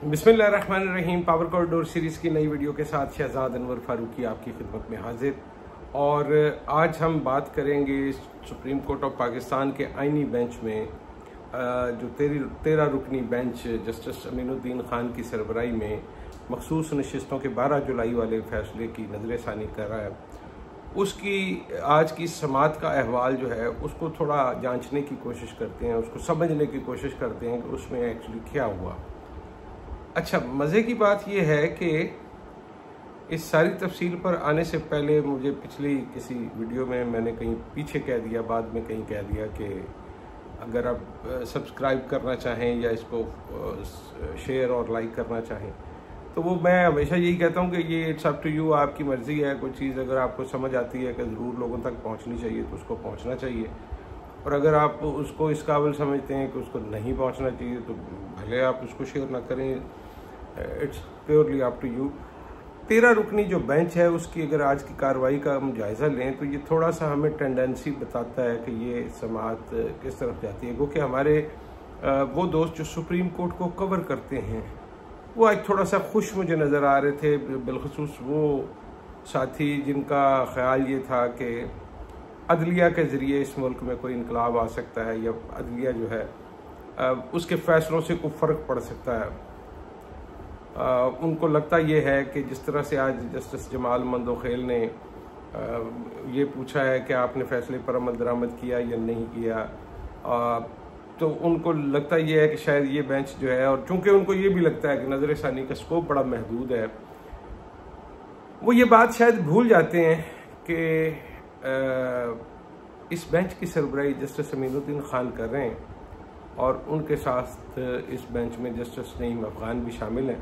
बिस्मिल्लाहिर्रहमानिर्रहीम। Power corridor series की नई वीडियो के साथ शहजाद अनवर फारूकी आपकी खिदमत में हाजिर। और आज हम बात करेंगे सुप्रीम कोर्ट ऑफ पाकिस्तान के आइनी बेंच में जो 13 रुकनी बेंच जस्टिस अमीनुद्दीन खान की सरबराही में मखसूस नशिस्तों के 12 जुलाई वाले फैसले की नज़रसानी कर रहा है, उसकी आज की समात का अहवाल जो है उसको थोड़ा जांचने की कोशिश करते हैं, उसको समझने की कोशिश करते हैं कि उसमें एक्चुअली क्या हुआ। अच्छा, मज़े की बात यह है कि इस सारी तफसील पर आने से पहले मुझे पिछली किसी वीडियो में मैंने कहीं पीछे कह दिया, बाद में कहीं कह दिया कि अगर आप सब्सक्राइब करना चाहें या इसको शेयर और लाइक करना चाहें तो वो मैं हमेशा यही कहता हूँ कि ये इट्स अप टू यू, आपकी मर्ज़ी है। कोई चीज़ अगर आपको समझ आती है कि ज़रूर लोगों तक पहुँचनी चाहिए तो उसको पहुँचना चाहिए, और अगर आप उसको इस काबिल समझते हैं कि उसको नहीं पहुँचना चाहिए तो भले आप उसको शेयर ना करें, it's purely up to you. 13 रुकनी जो बेंच है उसकी अगर आज की कार्रवाई का हम जायज़ा लें तो ये थोड़ा सा हमें टेंडेंसी बताता है कि ये समाअत किस तरफ जाती है। क्योंकि हमारे वो दोस्त जो सुप्रीम कोर्ट को कवर करते हैं वो आज थोड़ा सा खुश मुझे नज़र आ रहे थे, बिलखसूस वो साथी जिनका ख्याल ये था कि अदलिया के ज़रिए इस मुल्क में कोई इनकलाब आ सकता है या अदलिया जो है उसके फ़ैसलों से कोई फ़र्क पड़ सकता है। उनको लगता ये है कि जिस तरह से आज जस्टिस जमाल मंदोखेल ने ये पूछा है कि आपने फ़ैसले पर अमल दरामद किया या नहीं किया, तो उनको लगता ये है कि शायद ये बेंच जो है, और चूंकि उनको ये भी लगता है कि नज़रसानी का स्कोप बड़ा महदूद है, वो ये बात शायद भूल जाते हैं कि इस बेंच की सरबराही जस्टिस अमीनुद्दीन खान कर रहे हैं और उनके साथ इस बेंच में जस्टिस नईम अफगान भी शामिल हैं।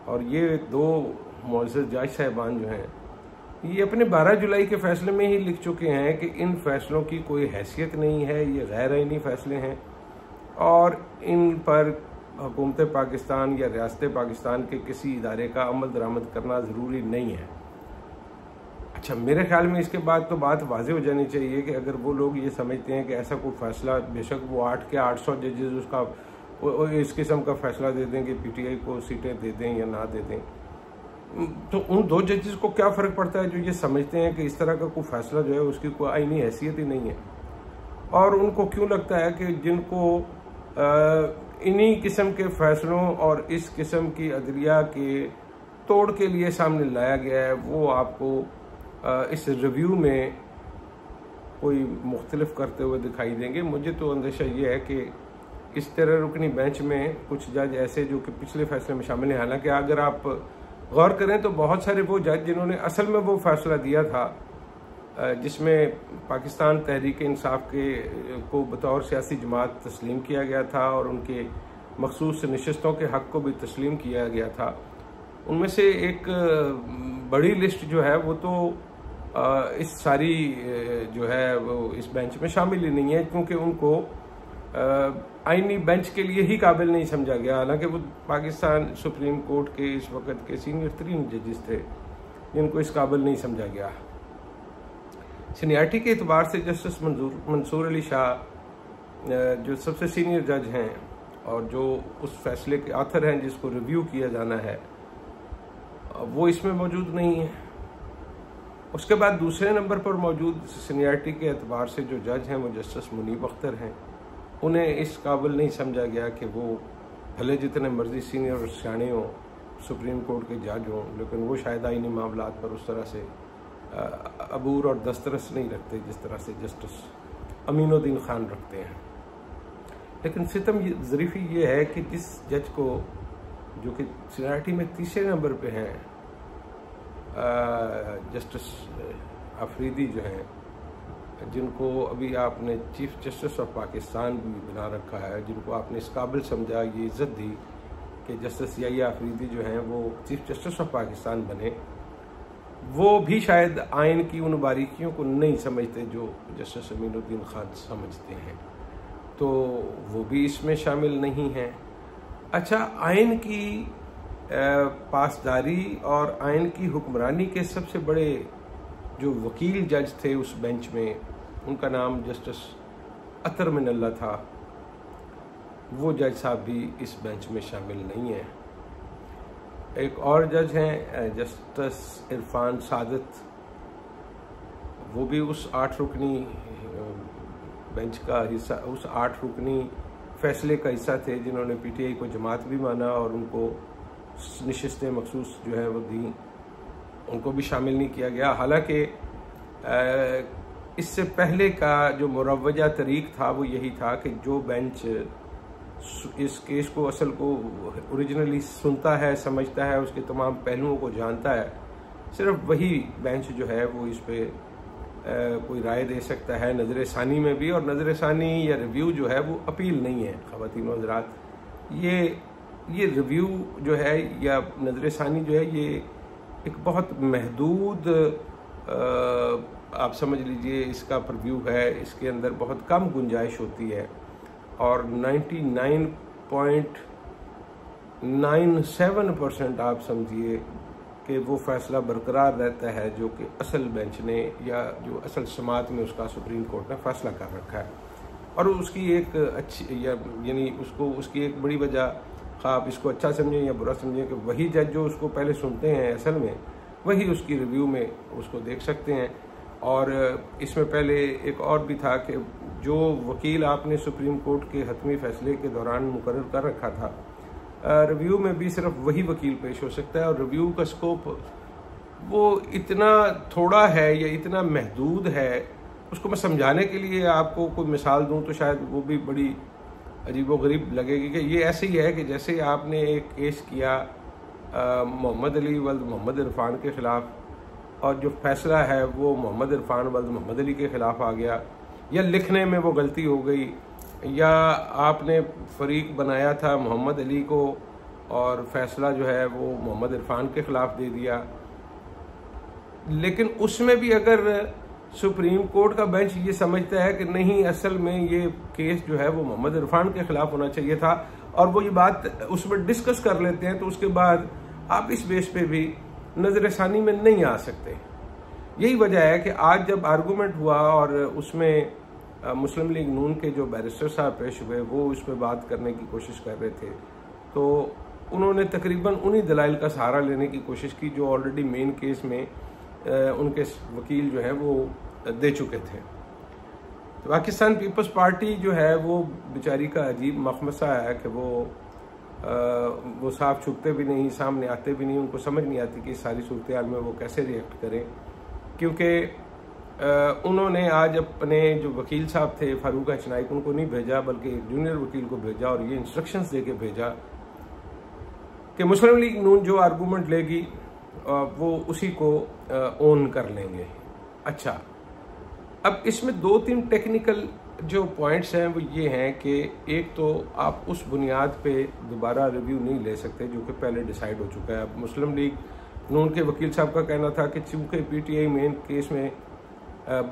और ये दो मुअज़्ज़ज़ जज साहिबान जो हैं ये अपने 12 जुलाई के फैसले में ही लिख चुके हैं कि इन फैसलों की कोई हैसियत नहीं है, ये गैर आईनी फैसले हैं और इन पर हुकूमत पाकिस्तान या रियासत पाकिस्तान के किसी इदारे का अमल दरामद करना ज़रूरी नहीं है। अच्छा, मेरे ख्याल में इसके बाद तो बात वाज़े हो जानी चाहिए कि अगर वो लोग ये समझते हैं कि ऐसा कोई फैसला, बेशक वो 8 के 800 जजेस उसका इस किस्म का फैसला दे दें कि पीटीआई को सीटें दे दें या ना दे दें, तो उन दो जजेस को क्या फ़र्क पड़ता है जो ये समझते हैं कि इस तरह का कोई फैसला जो है उसकी कोई आईनी हैसियत ही नहीं है। और उनको क्यों लगता है कि जिनको इन्हीं किस्म के फैसलों और इस किस्म की अदलिया के तोड़ के लिए सामने लाया गया है, वो आपको इस रिव्यू में कोई मुख्तलिफ करते हुए दिखाई देंगे। मुझे तो अंदेशा ये है कि इस 13 रुकनी बेंच में कुछ जज ऐसे जो कि पिछले फैसले में शामिल हैं, हालांकि अगर आप गौर करें तो बहुत सारे वो जज जिन्होंने असल में वो फैसला दिया था जिसमें पाकिस्तान तहरीक इंसाफ के को बतौर सियासी जमात तस्लीम किया गया था और उनके मखसूस नशिस्तों के हक़ को भी तस्लीम किया गया था, उनमें से एक बड़ी लिस्ट जो है वो तो इस सारी जो है वो इस बेंच में शामिल ही नहीं है, क्योंकि उनको आईनी बेंच के लिए ही काबिल नहीं समझा गया। हालांकि वो पाकिस्तान सुप्रीम कोर्ट के इस वक्त के सीनियर तरीन जजेस थे जिनको इस काबिल नहीं समझा गया। सीनियरिटी के एतबार से जस्टिस मंसूर अली शाह जो सबसे सीनियर जज हैं और जो उस फैसले के ऑथर हैं जिसको रिव्यू किया जाना है, वो इसमें मौजूद नहीं है। उसके बाद दूसरे नंबर पर मौजूद सीनियरिटी के एतबार से जो जज हैं वो जस्टिस मुनीब अख्तर हैं। उन्हें इस काबिल नहीं समझा गया कि वो भले जितने मर्जी सीनियर और सियाने हों, सुप्रीम कोर्ट के जज हों, लेकिन वो शायद आईनी मामलात पर उस तरह से अबूर और दस्तरस नहीं रखते जिस तरह से जस्टिस अमीनुद्दीन खान रखते हैं। लेकिन सितम ज़रीफ़ी ये है कि जिस जज को जो कि सीनियरिटी में तीसरे नंबर पे हैं, जस्टिस अफरीदी जो हैं, जिनको अभी आपने चीफ जस्टिस ऑफ पाकिस्तान भी बना रखा है, जिनको आपने इस काबिल समझा, ये इज़्ज़त दी कि जस्टिस याहिया अफरीदी जो हैं वो चीफ जस्टिस ऑफ पाकिस्तान बने, वो भी शायद आइन की उन बारीकियों को नहीं समझते जो जस्टिस अमीनुद्दीन खान समझते हैं, तो वो भी इसमें शामिल नहीं हैं। अच्छा, आइन की पासदारी और आइन की हुक्मरानी के सबसे बड़े जो वकील जज थे उस बेंच में, उनका नाम जस्टिस अतर मिनल्ला था। वो जज साहब भी इस बेंच में शामिल नहीं है। एक और जज हैं जस्टिस इरफान सादत, वो भी उस 8 रुकनी बेंच का हिस्सा, उस 8 रुकनी फैसले का हिस्सा थे जिन्होंने पीटीआई को जमात भी माना और उनको नशिस्तें मखसूस जो है वो दी, उनको भी शामिल नहीं किया गया। हालांकि इससे पहले का जो मुरव्वजा तरीक था वो यही था कि जो बेंच इस केस को असल को ओरिजिनली सुनता है, समझता है, उसके तमाम पहलुओं को जानता है, सिर्फ वही बेंच जो है वो इस पे कोई राय दे सकता है नज़र सानी में भी। और नज़र सानी या रिव्यू जो है वो अपील नहीं है ख़वातीन व हज़रात। ये रिव्यू जो है या नज़र सानी जो है ये एक बहुत महदूद आप समझ लीजिए इसका प्रीव्यू है, इसके अंदर बहुत कम गुंजाइश होती है और 99.97% आप समझिए कि वो फैसला बरकरार रहता है जो कि असल बेंच ने या जो असल समात में उसका सुप्रीम कोर्ट ने फैसला कर रखा है। और उसकी एक अच्छी यानी उसकी एक बड़ी वजह आप इसको अच्छा समझें या बुरा समझें कि वही जज जो उसको पहले सुनते हैं असल में वही उसकी रिव्यू में उसको देख सकते हैं। और इसमें पहले एक और भी था कि जो वकील आपने सुप्रीम कोर्ट के हतमी फैसले के दौरान मुकर्रर कर रखा था, रिव्यू में भी सिर्फ वही वकील पेश हो सकता है। और रिव्यू का स्कोप वो इतना थोड़ा है या इतना महदूद है, उसको मैं समझाने के लिए आपको कोई मिसाल दूं तो शायद वो भी बड़ी अजीबोगरीब लगेगी कि ये ऐसे ही है कि जैसे आपने एक केस किया मोहम्मद अली वल्द मोहम्मद इरफान के ख़िलाफ़ और जो फैसला है वो मोहम्मद इरफान वल्द मोहम्मद अली के ख़िलाफ़ आ गया, या लिखने में वो गलती हो गई, या आपने फरीक बनाया था मोहम्मद अली को और फैसला जो है वो मोहम्मद इरफान के ख़िलाफ़ दे दिया। लेकिन उसमें भी अगर सुप्रीम कोर्ट का बेंच ये समझता है कि नहीं असल में ये केस जो है वो मोहम्मद इरफान के ख़िलाफ़ होना चाहिए था और वो ये बात उसमें डिस्कस कर लेते हैं, तो उसके बाद आप इस बेस पे भी नज़र सानी में नहीं आ सकते। यही वजह है कि आज जब आर्गूमेंट हुआ और उसमें मुस्लिम लीग नून के जो बैरिस्टर साहब पेश हुए वो उस पर बात करने की कोशिश कर रहे थे, तो उन्होंने तकरीबन उन्हीं दलाइल का सहारा लेने की कोशिश की जो ऑलरेडी मेन केस में उनके वकील जो है वो दे चुके थे। तो पाकिस्तान पीपल्स पार्टी जो है वो बेचारी का अजीब मखमसा है कि वो साफ छुपते भी नहीं, सामने आते भी नहीं, उनको समझ नहीं आती कि इस सारी सूरत हाल में वो कैसे रिएक्ट करें। क्योंकि उन्होंने आज अपने जो वकील साहब थे फारूक हचनाइक उनको नहीं भेजा बल्कि एक जूनियर वकील को भेजा और ये इंस्ट्रक्शंस दे के भेजा कि मुस्लिम लीग नून जो आर्गूमेंट लेगी वो उसी को ओन कर लेंगे। अच्छा, अब इसमें 2-3 टेक्निकल जो पॉइंट्स हैं वो ये हैं कि एक तो आप उस बुनियाद पे दोबारा रिव्यू नहीं ले सकते जो कि पहले डिसाइड हो चुका है। अब मुस्लिम लीग नून के वकील साहब का कहना था कि चूंकि पीटीआई मेन केस में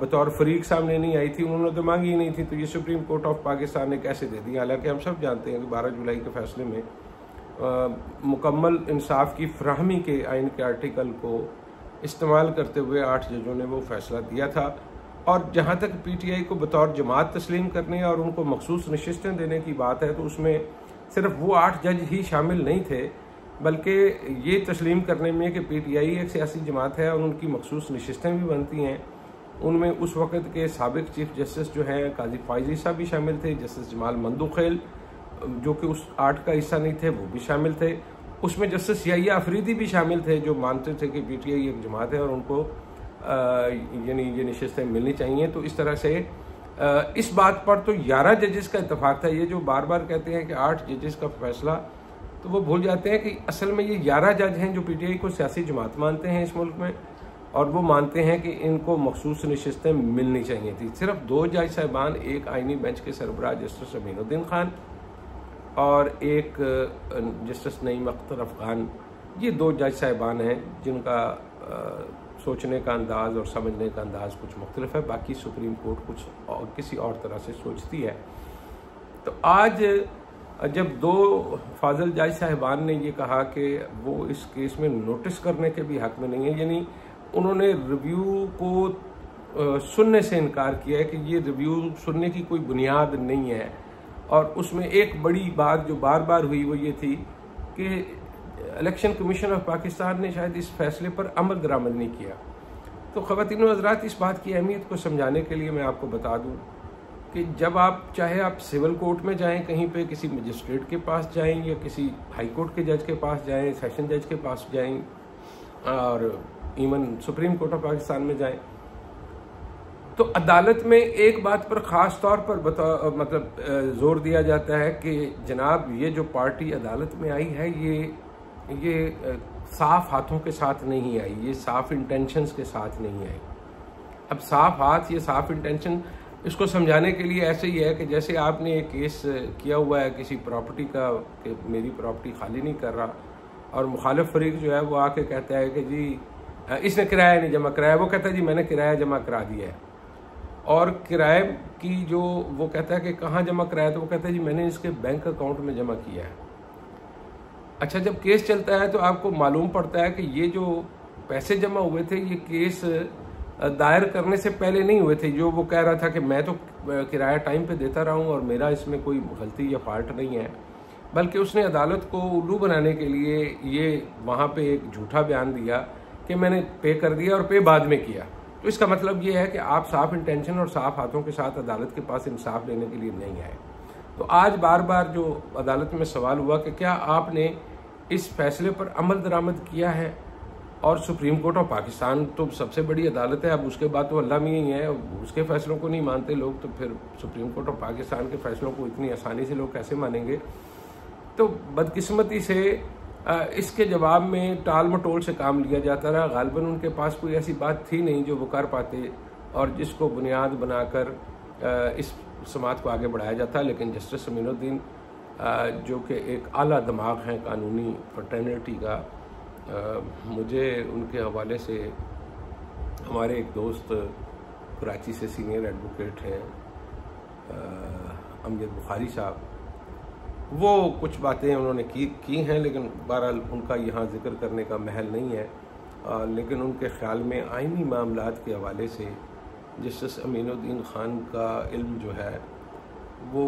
बतौर फरीक सामने नहीं आई थी, उन्होंने तो मांगी ही नहीं थी, तो ये सुप्रीम कोर्ट ऑफ पाकिस्तान ने कैसे दे दी। हालांकि हम सब जानते हैं कि 12 जुलाई के फैसले में मुकम्मल इंसाफ की फराहमी के आइन के आर्टिकल को इस्तेमाल करते हुए 8 जजों ने वो फैसला दिया था। और जहाँ तक पीटीआई को बतौर जमात तस्लीम करने और उनको मखसूस नशिस्तें देने की बात है, तो उसमें सिर्फ वो 8 जज ही शामिल नहीं थे, बल्कि ये तस्लीम करने में कि पीटीआई एक सियासी जमात है और उनकी मखसूस नशिस्तें भी बनती हैं। उनमें उस वक़्त के साबिक चीफ जस्टिस जो हैं काजी फायजी साहब भी शामिल थे, जस्टिस जमाल मंदुखेल जो कि उस 8 का हिस्सा नहीं थे वो भी शामिल थे। उसमें जस्टिस याहिया अफरीदी भी शामिल थे जो मानते थे कि पीटीआई एक जमात है और उनको यानी ये नशिस्तें मिलनी चाहिए। तो इस तरह से इस बात पर तो 11 जजेस का इत्तेफाक था। ये जो बार बार कहते हैं कि 8 जजेस का फैसला, तो वो भूल जाते हैं कि असल में ये 11 जज हैं जो पीटीआई को सियासी जमात मानते हैं इस मुल्क में, और वो मानते हैं कि इनको मखसूस नशिस्तें मिलनी चाहिए थी। सिर्फ 2 जज साहिबान, एक आइनी बेंच के सरबराह जस्टिस अमीनुद्दीन खान और एक जस्टिस नईम अख्तर अफगान, ये 2 जज साहिबान हैं जिनका सोचने का अंदाज़ और समझने का अंदाज़ कुछ मुख्तलिफ है। बाकी सुप्रीम कोर्ट कुछ और किसी और तरह से सोचती है। तो आज जब 2 फाजल जज साहिबान ने ये कहा कि वो इस केस में नोटिस करने के भी हक में नहीं है, यानी उन्होंने रिव्यू को सुनने से इनकार किया है कि ये रिव्यू सुनने की कोई बुनियाद नहीं है और उसमें एक बड़ी बात जो बार बार हुई वो ये थी कि इलेक्शन कमीशन ऑफ पाकिस्तान ने शायद इस फैसले पर अमल दरामद नहीं किया। तो ख़वातीन व हज़रात, इस बात की अहमियत को समझाने के लिए मैं आपको बता दूं कि जब आप चाहे आप सिविल कोर्ट में जाएं, कहीं पे किसी मजिस्ट्रेट के पास जाएं या किसी हाई कोर्ट के जज के पास जाएं, सेशन जज के पास जाएं और even supreme court of Pakistan में जाएं, तो अदालत में एक बात पर ख़ास तौर पर जोर दिया जाता है कि जनाब ये जो पार्टी अदालत में आई है ये साफ हाथों के साथ नहीं आई, ये साफ इंटेंशंस के साथ नहीं आई। अब साफ हाथ, ये साफ इंटेंशन, इसको समझाने के लिए ऐसे ही है कि जैसे आपने एक केस किया हुआ है किसी प्रॉपर्टी का कि मेरी प्रॉपर्टी खाली नहीं कर रहा, और मुखालिफ फरीक जो है वो आके कहता है कि जी इसने किराया नहीं जमा कराया, वो कहता है जी मैंने किराया जमा करा दिया है, और किराए की जो वो कहता है कि कहाँ जमा कराया, तो वो कहता है जी मैंने इसके बैंक अकाउंट में जमा किया है। अच्छा, जब केस चलता है तो आपको मालूम पड़ता है कि ये जो पैसे जमा हुए थे ये केस दायर करने से पहले नहीं हुए थे। जो वो कह रहा था कि मैं तो किराया टाइम पे देता रहा हूँ और मेरा इसमें कोई गलती या फॉल्ट नहीं है, बल्कि उसने अदालत को उल्लू बनाने के लिए ये वहाँ पे एक झूठा बयान दिया कि मैंने पे कर दिया और पे बाद में किया। तो इसका मतलब ये है कि आप साफ इंटेंशन और साफ हाथों के साथ अदालत के पास इंसाफ लेने के लिए नहीं आए। तो आज बार बार जो अदालत में सवाल हुआ कि क्या आपने इस फैसले पर अमल दरामद किया है, और सुप्रीम कोर्ट ऑफ पाकिस्तान तो सबसे बड़ी अदालत है, अब उसके बाद तो अल्लाह मियां ही है, उसके फैसलों को नहीं मानते लोग, तो फिर सुप्रीम कोर्ट ऑफ पाकिस्तान के फैसलों को इतनी आसानी से लोग कैसे मानेंगे। तो बदकिस्मती से इसके जवाब में टाल मटोल से काम लिया जाता रहा। गालिबन उनके पास कोई ऐसी बात थी नहीं जो वो कर पाते और जिसको बुनियाद बनाकर इस समात को आगे बढ़ाया जाता। लेकिन जस्टिस अमीनुद्दीन जो कि एक आला दिमाग हैं कानूनी फ्रेटर्निटी का, मुझे उनके हवाले से हमारे एक दोस्त कराची से सीनियर एडवोकेट हैं अमजद बुखारी साहब, वो कुछ बातें उन्होंने की हैं, लेकिन बहरहाल उनका यहाँ जिक्र करने का महल नहीं है। लेकिन उनके ख्याल में आइनी मामलात के हवाले से जस्टिस अमीनुद्दीन खान का इल्म जो है वो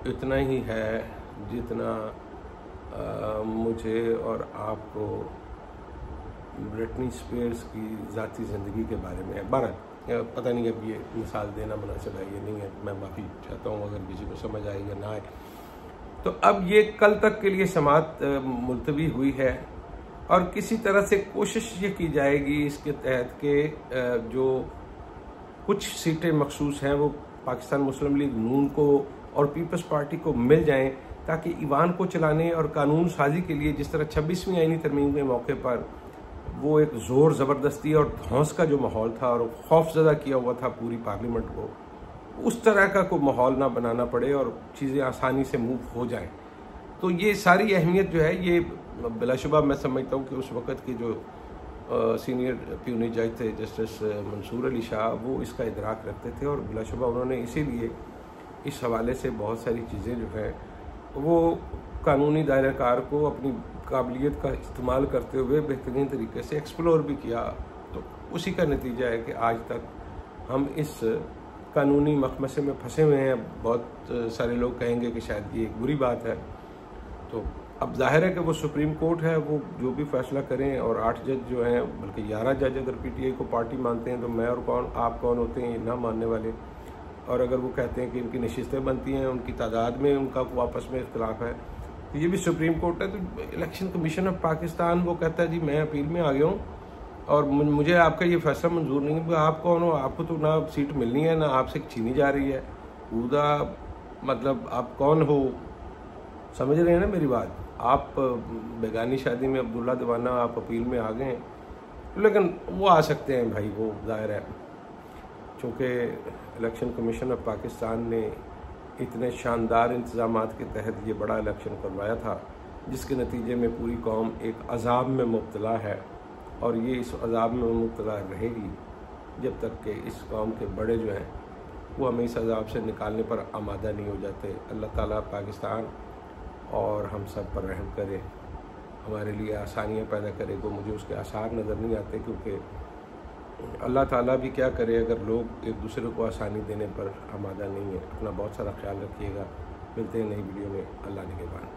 इतना ही है जितना मुझे और आपको ब्रिटनी स्पीयर्स की ज़ाती ज़िंदगी के बारे में है। बहरहाल पता नहीं अब ये मिसाल देना मुनासिब है ये नहीं है, मैं माफ़ी चाहता हूँ अगर किसी को समझ आए या ना आए। तो अब ये कल तक के लिए समात मुलतवी हुई है और किसी तरह से कोशिश ये की जाएगी इसके तहत के जो कुछ सीटें मखसूस हैं वो पाकिस्तान मुस्लिम लीग नून को और पीपल्स पार्टी को मिल जाएं, ताकि ईवान को चलाने और कानून साजी के लिए जिस तरह 26वीं आईनी तरमीम के मौके पर वो एक ज़ोर ज़बरदस्ती और धौंस का जो माहौल था और खौफजदा किया हुआ था पूरी पार्लियामेंट को, उस तरह का कोई माहौल ना बनाना पड़े और चीज़ें आसानी से मूव हो जाएं। तो ये सारी अहमियत जो है ये बिलाशुबा मैं समझता हूँ कि उस वक़्त के जो सीनियर प्यूनी जज थे जस्टिस मंसूर अली शाह वो इसका इदराक रखते थे, और बिलाशुबा उन्होंने इसीलिए इस हवाले से बहुत सारी चीज़ें जो है वो कानूनी दायरेकार को अपनी काबिलियत का इस्तेमाल करते हुए बेहतरीन तरीके से एक्सप्लोर भी किया। तो उसी का नतीजा है कि आज तक हम इस कानूनी मखमसे में फंसे हुए हैं। बहुत सारे लोग कहेंगे कि शायद ये एक बुरी बात है। तो अब जाहिर है कि वो सुप्रीम कोर्ट है, वो जो भी फैसला करें, और 8 जज जो हैं, बल्कि 11 जज अगर पीटीआई को पार्टी मानते हैं तो मैं और कौन आप कौन होते हैं ना मानने वाले। और अगर वो कहते हैं कि इनकी नशिस्तें बनती हैं, उनकी तादाद में उनका आपस में इख्तलाफ है, तो ये भी सुप्रीम कोर्ट है। तो इलेक्शन कमीशन ऑफ पाकिस्तान वो कहता है जी मैं अपील में आ गया हूँ और मुझे आपका ये फैसला मंजूर नहीं है। आप कौन हो? आपको तो ना सीट मिलनी है ना आपसे छीनी जा रही है। पूरा मतलब आप कौन हो? समझ रहे हैं ना मेरी बात? आप बेगानी शादी में अब्दुल्ला दीवाना आप अपील में आ गए हैं, लेकिन वो आ सकते हैं भाई, वो जाहिर है चूँकि इलेक्शन कमीशन ऑफ पाकिस्तान ने इतने शानदार इंतज़ामात के तहत ये बड़ा इलेक्शन करवाया था जिसके नतीजे में पूरी कौम एक अजाब में मुब्तला है, और ये इस अजाब में मुब्तला रहेगी जब तक कि इस कौम के बड़े जो हैं वो हमें इस अजाब से निकालने पर आमादा नहीं हो जाते। अल्लाह ताला पाकिस्तान और हम सब पर रहम करे, हमारे लिए आसानियाँ पैदा करे। वो मुझे उसके आसार नज़र नहीं आते, क्योंकि अल्लाह ताला भी क्या करे अगर लोग एक दूसरे को आसानी देने पर आमादा नहीं है। अपना बहुत सारा ख्याल रखिएगा। मिलते हैं नई वीडियो में। अल्लाह निगहबान।